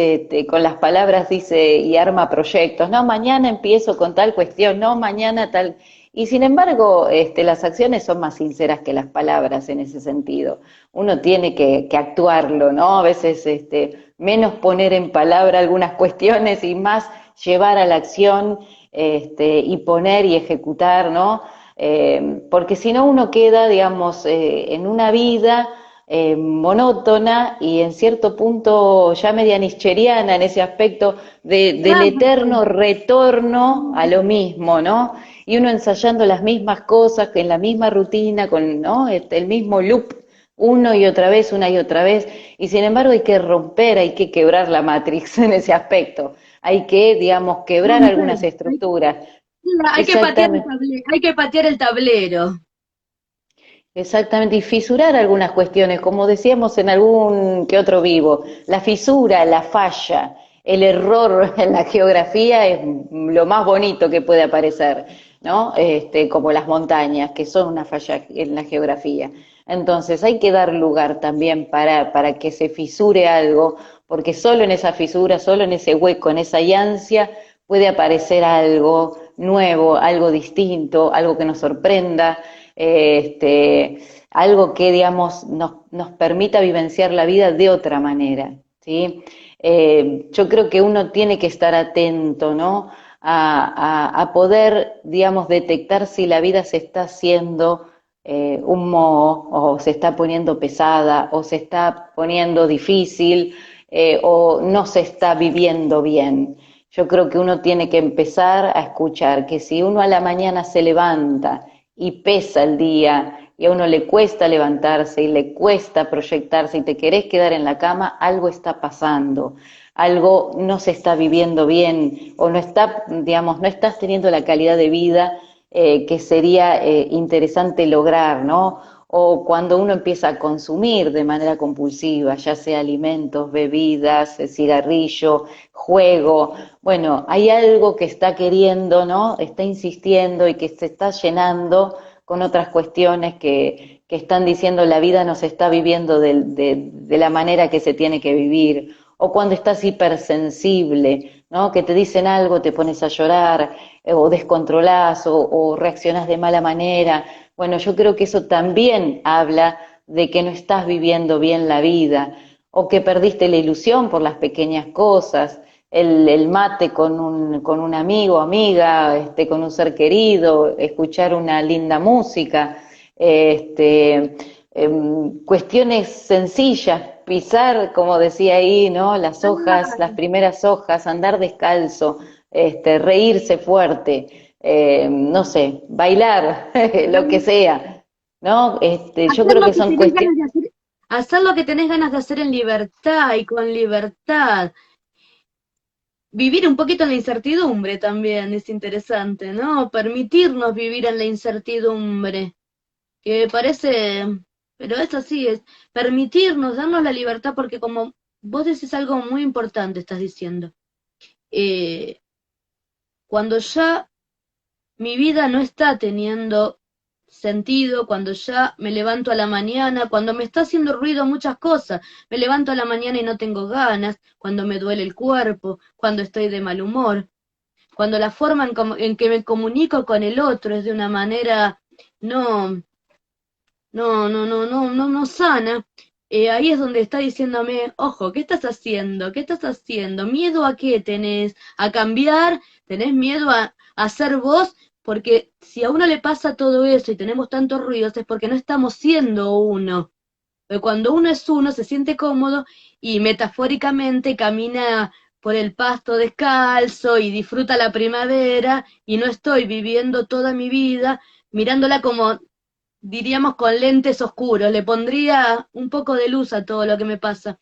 S2: con las palabras dice y arma proyectos, no, mañana empiezo con tal cuestión, no, mañana tal. Y sin embargo, las acciones son más sinceras que las palabras en ese sentido. Uno tiene que actuarlo, ¿no? A veces menos poner en palabra algunas cuestiones y más llevar a la acción y poner y ejecutar, ¿no? Porque si no uno queda, digamos, en una vida monótona y en cierto punto ya media nietzscheriana en ese aspecto del
S1: Claro,
S2: eterno retorno a lo mismo, ¿no? Y uno ensayando las mismas cosas, en la misma rutina, con, ¿no? El mismo loop, uno y otra vez, una y otra vez, y sin embargo hay que romper, hay que quebrar la Matrix en ese aspecto, hay que, digamos, quebrar algunas estructuras.
S1: hay que patear el
S2: Exactamente.
S1: tablero, hay que patear el tablero.
S2: Exactamente, y fisurar algunas cuestiones, como decíamos en algún que otro vivo, la fisura, la falla, el error en la geografía es lo más bonito que puede aparecer, ¿no? Como las montañas, que son una falla en la geografía. Entonces hay que dar lugar también para que se fisure algo, porque solo en esa fisura, solo en ese hueco, en esa llancia, puede aparecer algo nuevo, algo distinto, algo que nos sorprenda, algo que, digamos, nos permita vivenciar la vida de otra manera, ¿sí? Yo creo que uno tiene que estar atento, ¿no? A poder, digamos, detectar si la vida se está haciendo un moho, o se está poniendo pesada, o se está poniendo difícil, o no se está viviendo bien. Yo creo que uno tiene que empezar a escuchar que si uno a la mañana se levanta y pesa el día y a uno le cuesta levantarse y le cuesta proyectarse y te querés quedar en la cama, algo está pasando, algo no se está viviendo bien o no está, digamos, no estás teniendo la calidad de vida que sería interesante lograr, ¿no? O cuando uno empieza a consumir de manera compulsiva, ya sea alimentos, bebidas, cigarrillo, juego, bueno, hay algo que está queriendo, ¿no? Está insistiendo y que se está llenando con otras cuestiones que están diciendo la vida no se está viviendo de la manera que se tiene que vivir. O cuando estás hipersensible, ¿no? Que te dicen algo, te pones a llorar, o descontrolás, o reaccionás de mala manera. Bueno, yo creo que eso también habla de que no estás viviendo bien la vida, o que perdiste la ilusión por las pequeñas cosas, el mate con un amigo, amiga, con un ser querido, escuchar una linda música, cuestiones sencillas, pisar, como decía ahí, ¿no? Las hojas, las primeras hojas, andar descalzo, reírse fuerte, no sé, bailar, lo que sea, ¿no? Yo
S1: Hacer
S2: creo
S1: lo
S2: que
S1: que
S2: son
S1: tenés
S2: cuestiones.
S1: ganas de hacer, hacer lo que tenés ganas de hacer en libertad y con libertad. Vivir un poquito en la incertidumbre también es interesante, ¿no? Permitirnos vivir en la incertidumbre, que parece. pero es así, es permitirnos, darnos la libertad, porque como vos decís algo muy importante, estás diciendo, eh, cuando ya mi vida no está teniendo sentido, cuando ya me levanto a la mañana, cuando me está haciendo ruido muchas cosas, me levanto a la mañana y no tengo ganas, cuando me duele el cuerpo, cuando estoy de mal humor, cuando la forma en que me comunico con el otro es de una manera no, no sana, ahí es donde está diciéndome, ojo, ¿qué estás haciendo? ¿Qué estás haciendo? ¿Miedo a qué tenés? ¿A cambiar? ¿Tenés miedo a ser vos? Porque si a uno le pasa todo eso y tenemos tantos ruidos es porque no estamos siendo uno. Porque cuando uno es uno se siente cómodo y metafóricamente camina por el pasto descalzo y disfruta la primavera y no estoy viviendo toda mi vida mirándola como diríamos con lentes oscuros, le pondría un poco de luz a todo lo que me pasa.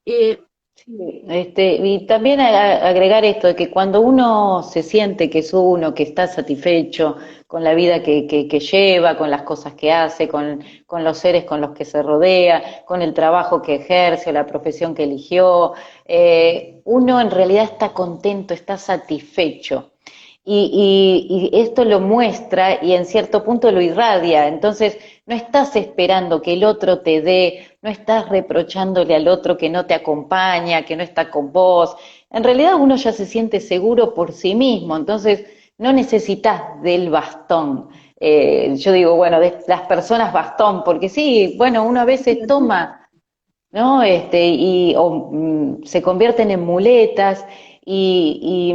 S1: Eh,
S2: Sí, y también agregar esto de que cuando uno se siente que es uno, que está satisfecho con la vida que lleva, con las cosas que hace, con los seres con los que se rodea, con el trabajo que ejerce, la profesión que eligió, uno en realidad está contento, está satisfecho. Y esto lo muestra y en cierto punto lo irradia. Entonces, no estás esperando que el otro te dé, no estás reprochándole al otro que no te acompaña, que no está con vos. En realidad uno ya se siente seguro por sí mismo, entonces no necesitas del bastón. Yo digo, bueno, de las personas bastón, porque sí, bueno, uno a veces toma, ¿no? Se convierten en muletas y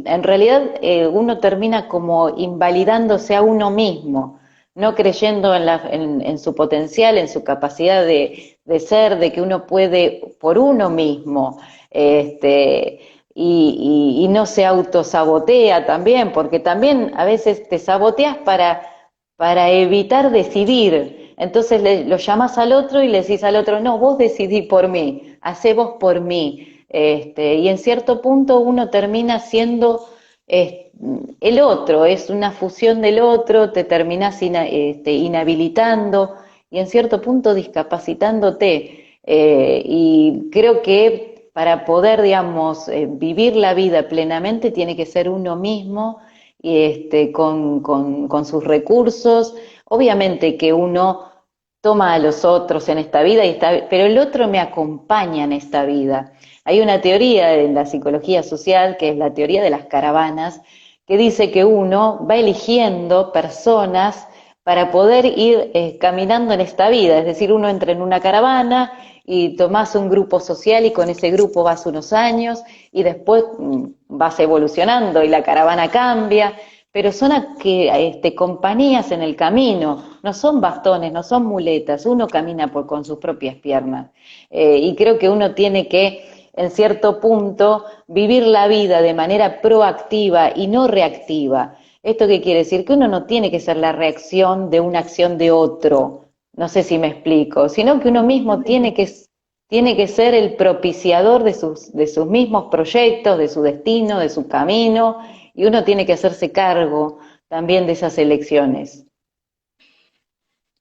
S2: en realidad uno termina como invalidándose a uno mismo, no creyendo en su potencial, en su capacidad de ser, de que uno puede por uno mismo, este, y no se autosabotea también, porque también a veces te saboteas para evitar decidir. Entonces lo llamas al otro y le decís al otro, no, vos decidí por mí, hacé vos por mí. Y en cierto punto uno termina siendo el otro, es una fusión del otro, te terminás inhabilitando y en cierto punto discapacitándote. Y creo que para poder, digamos, vivir la vida plenamente tiene que ser uno mismo y con sus recursos. Obviamente que uno toma a los otros en esta vida, pero el otro me acompaña en esta vida. Hay una teoría en la psicología social, que es la teoría de las caravanas, que dice que uno va eligiendo personas para poder ir caminando en esta vida. Es decir, uno entra en una caravana y tomás un grupo social y con ese grupo vas unos años y después vas evolucionando y la caravana cambia, pero son compañías en el camino, no son bastones, no son muletas, uno camina con sus propias piernas. Y creo que uno tiene que, en cierto punto, vivir la vida de manera proactiva y no reactiva. ¿Esto qué quiere decir? Que uno no tiene que ser la reacción de una acción de otro, no sé si me explico, sino que uno mismo tiene que ser el propiciador de sus mismos proyectos, de su destino, de su camino, y uno tiene que hacerse cargo también de esas elecciones.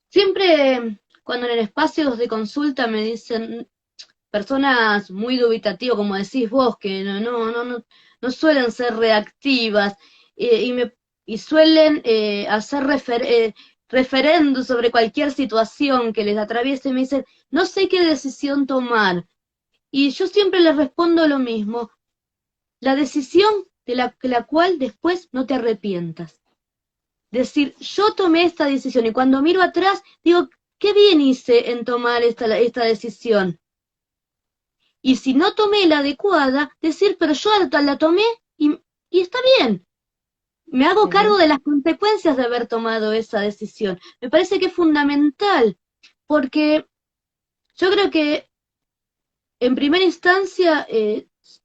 S1: siempre cuando en espacios de consulta me dicen personas muy dubitativas, como decís vos, que no suelen ser reactivas y suelen hacer referendos sobre cualquier situación que les atraviese, me dicen, no sé qué decisión tomar. Y yo siempre les respondo lo mismo, la decisión de la cual después no te arrepientas. Decir, yo tomé esta decisión y cuando miro atrás digo, qué bien hice en tomar esta decisión. Y si no tomé la adecuada, decir, pero yo la tomé y está bien. Me hago cargo
S2: Ujú.
S1: de las consecuencias de haber tomado esa decisión. Me parece que es fundamental, porque yo creo que en primera instancia,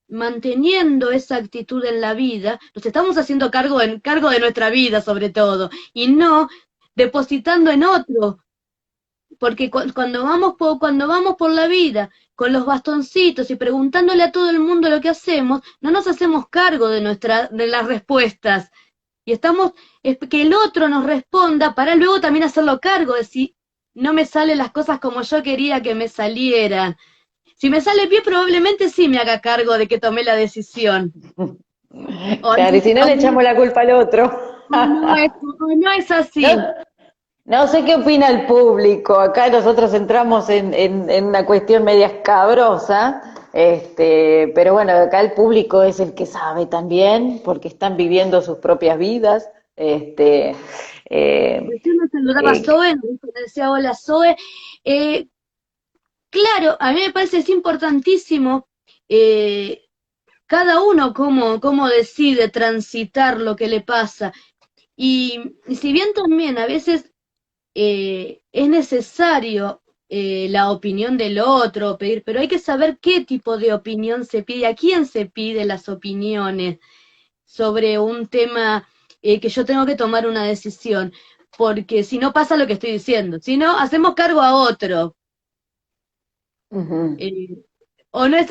S1: manteniendo esa actitud en la vida, nos estamos haciendo cargo de nuestra vida sobre todo, y no depositando en otro, porque cuando vamos por la vida con los bastoncitos y preguntándole a todo el mundo lo que hacemos, no nos hacemos cargo de las respuestas. Y estamos, es que el otro nos responda para luego también hacerlo cargo, decir, no me salen las cosas como yo quería que me salieran. Si me sale bien, probablemente sí me haga cargo de que tomé la decisión. O
S2: Claro, y si no
S1: o
S2: le echamos la culpa al otro.
S1: o no es
S2: No,
S1: así.
S2: no sé qué opina el público. Acá nosotros entramos en una cuestión media escabrosa, pero bueno, acá el público es el que sabe también, porque están viviendo sus propias vidas. Este, eh,
S1: Recién me saludaba
S2: eh,
S1: Zoe, me decía hola Zoe. Eh, claro, a mí me parece es importantísimo eh, cada uno cómo decide transitar lo que le pasa. Y si bien también a veces es necesario la opinión del otro, pedir, pero hay que saber qué tipo de opinión se pide, a quién se pide las opiniones sobre un tema que yo tengo que tomar una decisión, porque si no pasa lo que estoy diciendo, si no, hacemos cargo a otro.
S2: ujú.
S1: eh, o no es,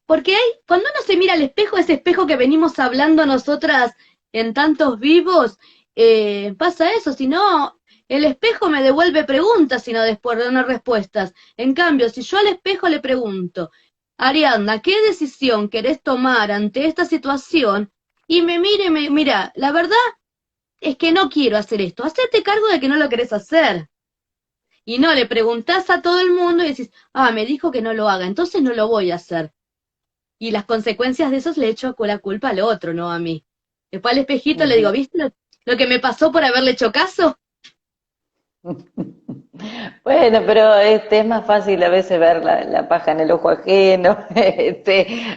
S1: porque cuando uno se mira al espejo, ese espejo que venimos hablando nosotras en tantos vivos, pasa eso, si no, el espejo me devuelve preguntas y no después de unas respuestas. En cambio, si yo al espejo le pregunto, Ariadna, ¿qué decisión querés tomar ante esta situación? Y me mire, mira, la verdad es que no quiero hacer esto. Hacete cargo de que no lo querés hacer. Y no, le preguntás a todo el mundo y decís, ah, me dijo que no lo haga, entonces no lo voy a hacer. Y las consecuencias de eso le echo la culpa al otro, no a mí. Después al espejito le digo,
S2: Ujú.
S1: ¿viste lo que me pasó por haberle hecho caso?
S2: Bueno, pero es más fácil a veces ver la paja en el ojo ajeno.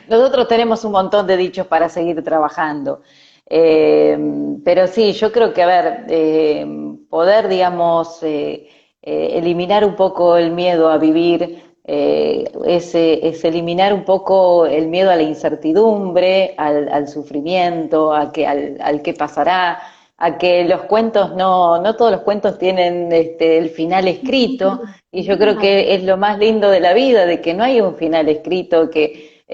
S2: Nosotros tenemos un montón de dichos para seguir trabajando. Eh, pero sí, yo creo que, a ver, poder, digamos, eliminar un poco el miedo a vivir, es eliminar un poco el miedo a la incertidumbre, al sufrimiento, al qué pasará, a que los cuentos no todos los cuentos tienen el final escrito, y yo creo que es lo más lindo de la vida, de que no hay un final escrito, que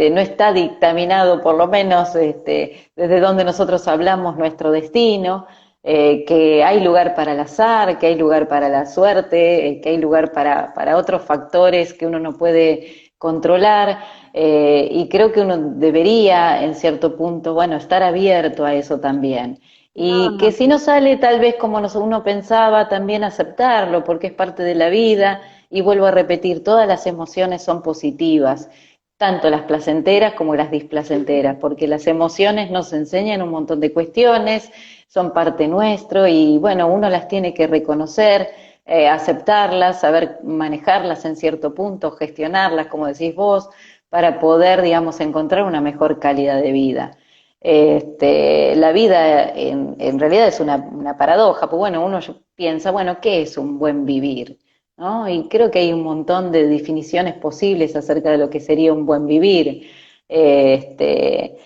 S2: no está dictaminado, por lo menos desde donde nosotros hablamos, nuestro destino, que hay lugar para el azar, que hay lugar para la suerte, que hay lugar para otros factores que uno no puede controlar, y creo que uno debería, en cierto punto, bueno, estar abierto a eso también. Y que
S1: No,
S2: si no sale tal vez como uno pensaba, también aceptarlo, porque es parte de la vida. Y vuelvo a repetir, todas las emociones son positivas, tanto las placenteras como las displacenteras, porque las emociones nos enseñan un montón de cuestiones, son parte nuestro y bueno, uno las tiene que reconocer, aceptarlas, saber manejarlas en cierto punto, gestionarlas, como decís vos, para poder, digamos, encontrar una mejor calidad de vida. La vida en realidad es una paradoja, pues bueno, uno piensa, bueno, ¿qué es un buen vivir? ¿No? Y creo que hay un montón de definiciones posibles acerca de lo que sería un buen vivir. Este,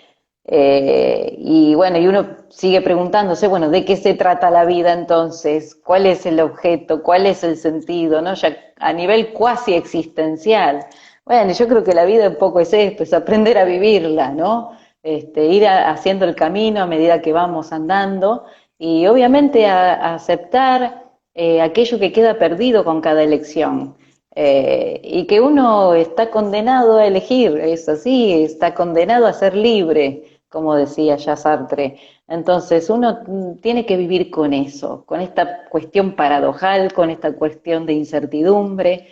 S2: y bueno, y uno sigue preguntándose, bueno, ¿de qué se trata la vida entonces? ¿Cuál es el objeto? ¿Cuál es el sentido? ¿No? Ya a nivel cuasi existencial. Bueno, yo creo que la vida un poco es esto, es aprender a vivirla, ¿no? Ir haciendo el camino a medida que vamos andando y obviamente a aceptar aquello que queda perdido con cada elección. Y que uno está condenado a elegir, es así, está condenado a ser libre, como decía ya Sartre. Entonces uno tiene que vivir con eso, con esta cuestión paradojal, con esta cuestión de incertidumbre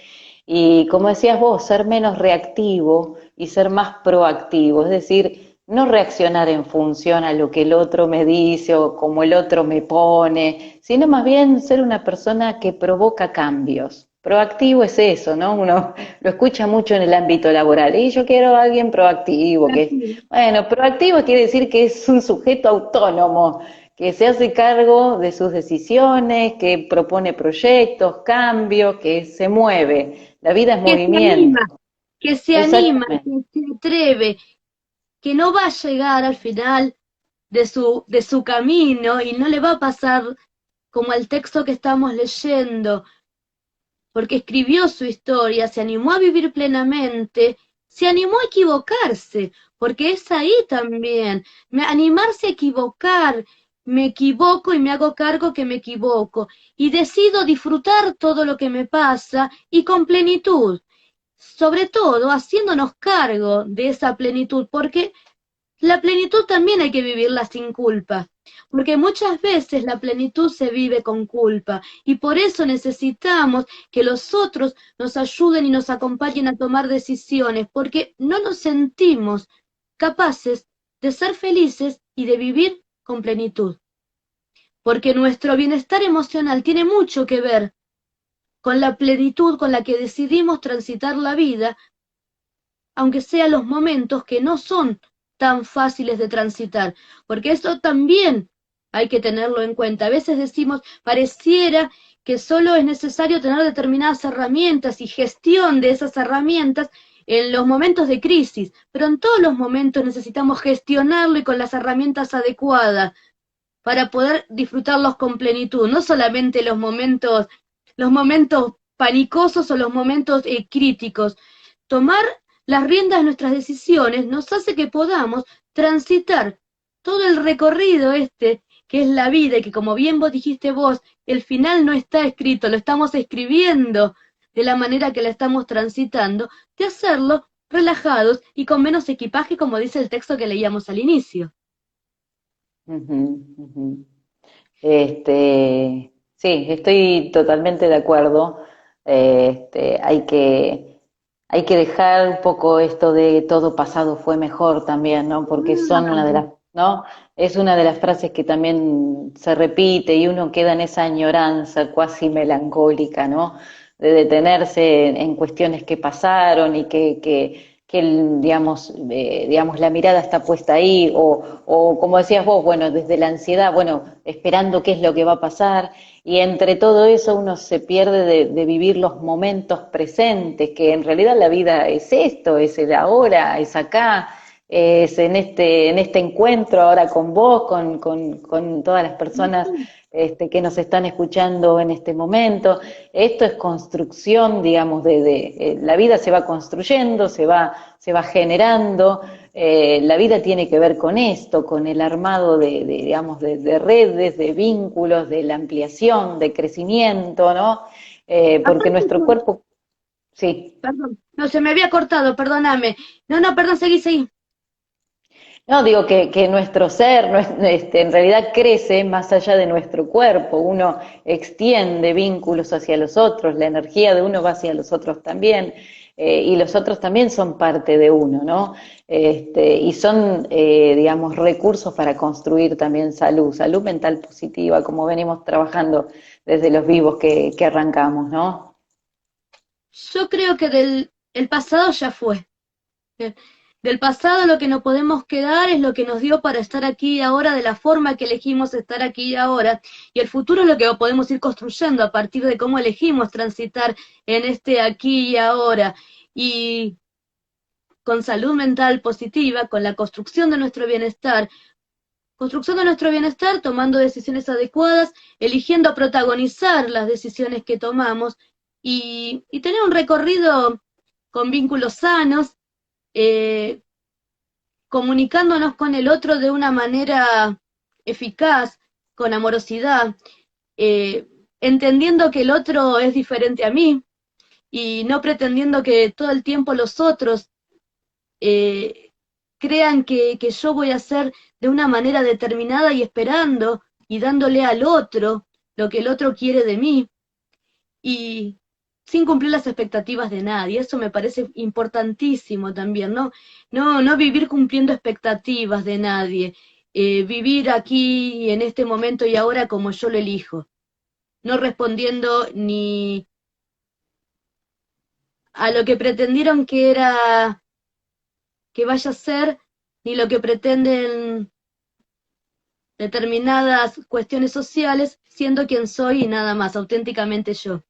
S2: y como decías vos, ser menos reactivo y ser más proactivo, es decir, no reaccionar en función a lo que el otro me dice o como el otro me pone, sino más bien ser una persona que provoca cambios. Proactivo es eso, ¿no? Uno lo escucha mucho en el ámbito laboral. Y yo quiero a alguien proactivo, que es, bueno, proactivo quiere decir que es un sujeto autónomo, que se hace cargo de sus decisiones, que propone proyectos, cambios, que se mueve. La vida es
S1: que se
S2: movimiento.
S1: anima, que se anima,
S2: Exactamente.
S1: que se atreve, que no va a llegar al final de su camino y no le va a pasar como el texto que estamos leyendo, porque escribió su historia, se animó a vivir plenamente, se animó a equivocarse, porque es ahí también, animarse a equivocar. me equivoco y me hago cargo que me equivoco. Y decido disfrutar todo lo que me pasa y con plenitud. Sobre todo haciéndonos cargo de esa plenitud, porque la plenitud también hay que vivirla sin culpa, porque muchas veces la plenitud se vive con culpa y por eso necesitamos que los otros nos ayuden y nos acompañen a tomar decisiones, porque no nos sentimos capaces de ser felices y de vivir con plenitud, porque nuestro bienestar emocional tiene mucho que ver con la plenitud con la que decidimos transitar la vida, aunque sean los momentos que no son tan fáciles de transitar, porque eso también hay que tenerlo en cuenta. A veces decimos, pareciera que solo es necesario tener determinadas herramientas y gestión de esas herramientas en los momentos de crisis, pero en todos los momentos necesitamos gestionarlo y con las herramientas adecuadas para poder disfrutarlos con plenitud, no solamente los momentos panicosos o los momentos críticos. Tomar las riendas de nuestras decisiones nos hace que podamos transitar todo el recorrido que es la vida y que como bien vos dijiste vos, el final no está escrito, lo estamos escribiendo de la manera que la estamos transitando, de hacerlo relajados y con menos equipaje, como dice el texto que leíamos al inicio.
S2: Ujú, ujú. Sí, estoy totalmente de acuerdo. Hay que dejar un poco esto de todo pasado fue mejor también, ¿no? Porque son una de las, ¿no? Es una de las frases que también se repite y uno queda en esa añoranza cuasi melancólica, ¿no? De detenerse en cuestiones que pasaron y digamos, la mirada está puesta ahí, o como decías vos, bueno, desde la ansiedad, bueno, esperando qué es lo que va a pasar, y entre todo eso uno se pierde de vivir los momentos presentes, que en realidad la vida es esto, es el ahora, es acá, es en este encuentro ahora con vos, con todas las personas que nos están escuchando en este momento. Esto es construcción, digamos, la vida se va construyendo, se va generando, la vida tiene que ver con esto, con el armado digamos, de redes, de vínculos, de la ampliación, de crecimiento, ¿no? Porque
S1: Aparte,
S2: nuestro cuerpo, sí.
S1: perdón, no, se me había cortado, perdóname. No, no, perdón, seguí, seguí.
S2: No, digo que nuestro ser en realidad crece más allá de nuestro cuerpo, uno extiende vínculos hacia los otros, la energía de uno va hacia los otros también, y los otros también son parte de uno, ¿no? Y son, digamos, recursos para construir también salud, salud mental positiva, como venimos trabajando desde los vivos que arrancamos, ¿no?
S1: Yo creo que el pasado ya fue. Eh, Del pasado lo que no podemos quedar es lo que nos dio para estar aquí y ahora, de la forma que elegimos estar aquí y ahora. Y el futuro es lo que podemos ir construyendo a partir de cómo elegimos transitar en este aquí y ahora. Y con salud mental positiva, con la construcción de nuestro bienestar, tomando decisiones adecuadas, eligiendo protagonizar las decisiones que tomamos y tener un recorrido con vínculos sanos, eh, comunicándonos con el otro de una manera eficaz, con amorosidad, eh, entendiendo que el otro es diferente a mí y no pretendiendo que todo el tiempo los otros eh, crean que yo voy a hacer de una manera determinada y esperando y dándole al otro lo que el otro quiere de mí y sin cumplir las expectativas de nadie. Eso me parece importantísimo también, ¿no? No vivir cumpliendo expectativas de nadie, vivir aquí en este momento y ahora como yo lo elijo, no respondiendo ni a lo que pretendieron que era que vaya a ser, ni lo que pretenden determinadas cuestiones sociales, siendo quien soy y nada más, auténticamente yo.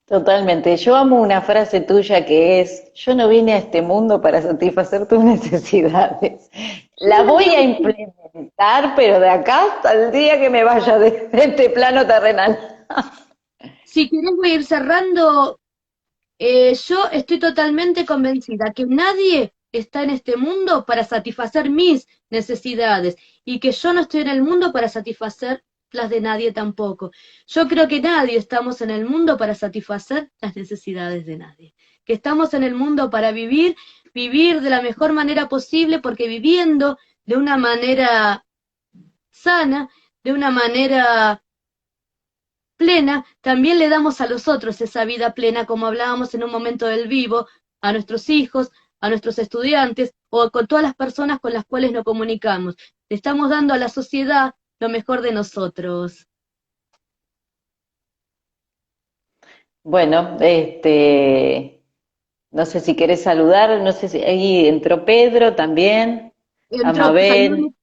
S2: Totalmente. Yo amo una frase tuya que es, yo no vine a este mundo para satisfacer tus necesidades.
S1: Yo
S2: La
S1: la
S2: voy a
S1: digo,
S2: implementar, pero de acá hasta el día que me vaya de este plano terrenal.
S1: si querés voy a ir cerrando. Yo estoy totalmente convencida que nadie está en este mundo para satisfacer mis necesidades y que yo no estoy en el mundo para satisfacer las de nadie tampoco. Yo creo que nadie estamos en el mundo para satisfacer las necesidades de nadie, que estamos en el mundo para vivir, vivir de la mejor manera posible, porque viviendo de una manera sana, de una manera plena, también le damos a los otros esa vida plena, como hablábamos en un momento del vivo, a nuestros hijos, a nuestros estudiantes o con todas las personas con las cuales nos comunicamos. Le estamos dando a la sociedad lo mejor de nosotros.
S2: Bueno, no sé si querés saludar, no sé si ahí entró Pedro también,
S1: Entró,
S2: Amabel, un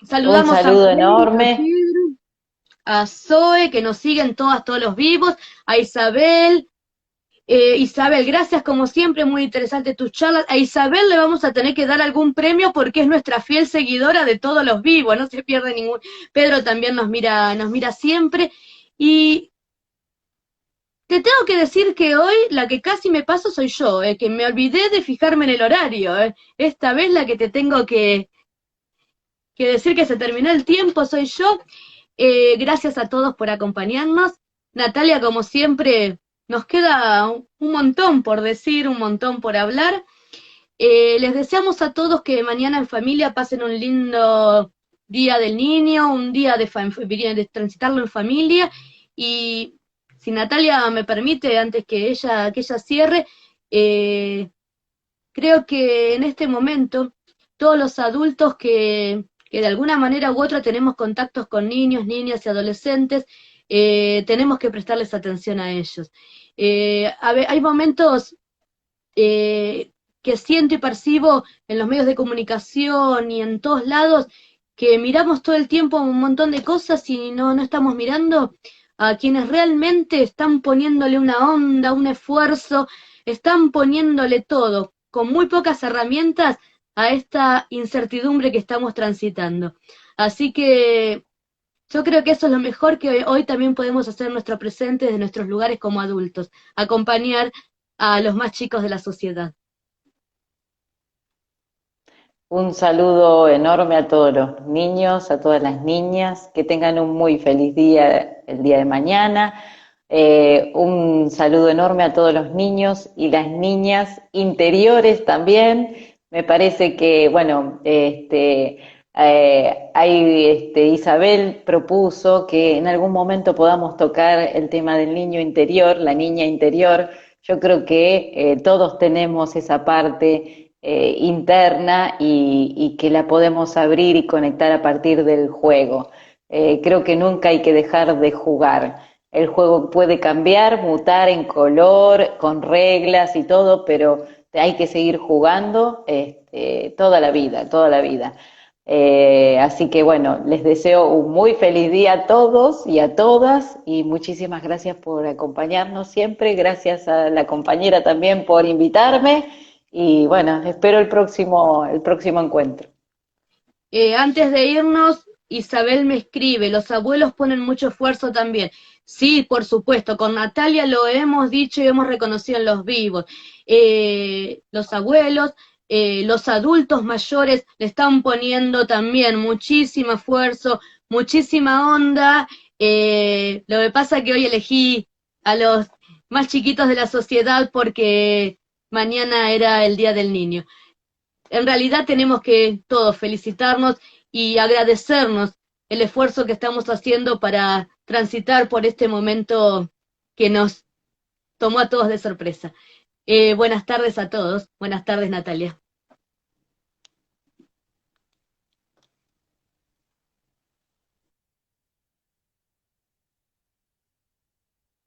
S1: saludamos a
S2: saludo
S1: Mabel, a
S2: enorme.
S1: Pedro, a Zoe, que nos siguen todos los vivos, a Isabel. Isabel, gracias como siempre, muy interesante tus charlas. A Isabel le vamos a tener que dar algún premio porque es nuestra fiel seguidora de todos los vivos, no se pierde ningún. Pedro también nos mira siempre. Y te tengo que decir que hoy la que casi me paso soy yo, que me olvidé de fijarme en el horario. Esta vez la que te tengo que decir que se terminó el tiempo soy yo. Gracias a todos por acompañarnos. Natalia, como siempre, nos queda un montón por decir, un montón por hablar. Les deseamos a todos que mañana en familia pasen un lindo día del niño, un día de transitarlo en familia. Y si Natalia me permite, antes que ella cierre, eh, creo que en este momento todos los adultos que de alguna manera u otra tenemos contactos con niños, niñas y adolescentes, tenemos que prestarles atención a ellos. Hay momentos que siento y percibo en los medios de comunicación y en todos lados que miramos todo el tiempo un montón de cosas y no estamos mirando a quienes realmente están poniéndole una onda, un esfuerzo, están poniéndole todo, con muy pocas herramientas, a esta incertidumbre que estamos transitando. Así que yo creo que eso es lo mejor que hoy también podemos hacer en nuestro presente, desde nuestros lugares como adultos, acompañar a los más chicos de la sociedad.
S2: Un saludo enorme a todos los niños, a todas las niñas, que tengan un muy feliz día el día de mañana. Un saludo enorme a todos los niños y las niñas interiores también. Me parece que, bueno, Isabel propuso que en algún momento podamos tocar el tema del niño interior, la niña interior. Yo creo que todos tenemos esa parte interna y que la podemos abrir y conectar a partir del juego. Creo que nunca hay que dejar de jugar. El juego puede cambiar, mutar en color, con reglas y todo, pero hay que seguir jugando toda la vida, toda la vida. Así que bueno, les deseo un muy feliz día a todos y a todas y muchísimas gracias por acompañarnos siempre, gracias a la compañera también por invitarme y bueno, espero el próximo encuentro.
S1: Antes de irnos, Isabel me escribe, los abuelos ponen mucho esfuerzo también. Sí, por supuesto, con Natalia lo hemos dicho y hemos reconocido en los vivos. Los abuelos, los adultos mayores le están poniendo también muchísimo esfuerzo, muchísima onda. Lo que pasa es que hoy elegí a los más chiquitos de la sociedad porque mañana era el Día del Niño. En realidad tenemos que todos felicitarnos y agradecernos el esfuerzo que estamos haciendo para transitar por este momento que nos tomó a todos de sorpresa. Buenas tardes a todos. Buenas tardes, Natalia.